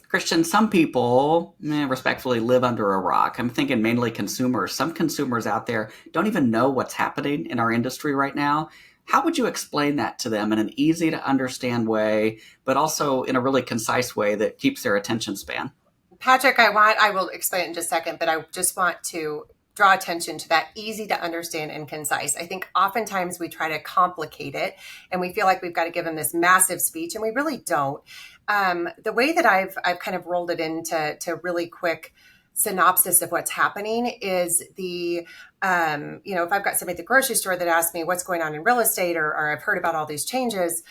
Christian, some people respectfully live under a rock. I'm thinking mainly consumers. Some consumers out there don't even know what's happening in our industry right now. How would you explain that to them in an easy to understand way, but also in a really concise way that keeps their attention span? Patrick, I will explain it in just a second, but I just want to draw attention to that easy to understand and concise. I think oftentimes we try to complicate it and we feel like we've got to give them this massive speech, and we really don't. The way that I've kind of rolled it into really quick synopsis of what's happening is if I've got somebody at the grocery store that asks me what's going on in real estate, or I've heard about all these changes,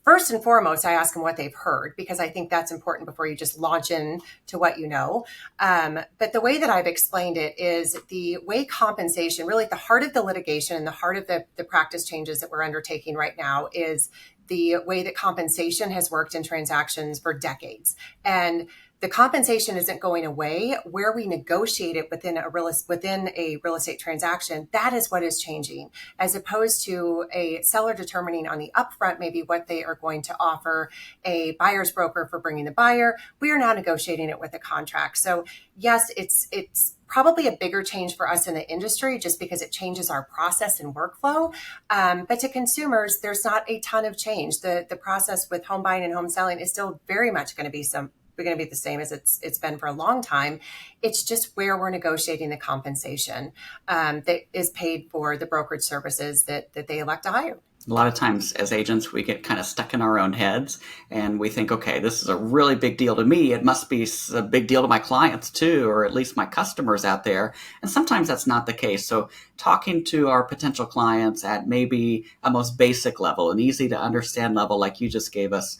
first and foremost, I ask them what they've heard, because I think that's important before you just launch in to what you know. But the way that I've explained it is the way compensation, really at the heart of the litigation and the heart of the practice changes that we're undertaking right now, is the way that compensation has worked in transactions for decades. And the compensation isn't going away. Where we negotiate it within a real estate transaction, that is what is changing, as opposed to a seller determining on the upfront maybe what they are going to offer a buyer's broker for bringing the buyer. We are now negotiating it with a contract. So yes, it's probably a bigger change for us in the industry just because it changes our process and workflow. But to consumers, there's not a ton of change. The process with home buying and home selling is still very much going to be the same as it's been for a long time. It's just where we're negotiating the compensation that is paid for the brokerage services that they elect to hire. A lot of times as agents, we get kind of stuck in our own heads and we think, okay, this is a really big deal to me. It must be a big deal to my clients too, or at least my customers out there. And sometimes that's not the case. So talking to our potential clients at maybe a most basic level, an easy to understand level like you just gave us,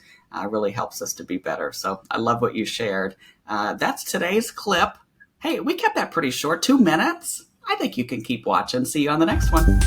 really helps us to be better. So I love what you shared. That's today's clip. Hey, we kept that pretty short, 2 minutes. I think you can keep watching. See you on the next one.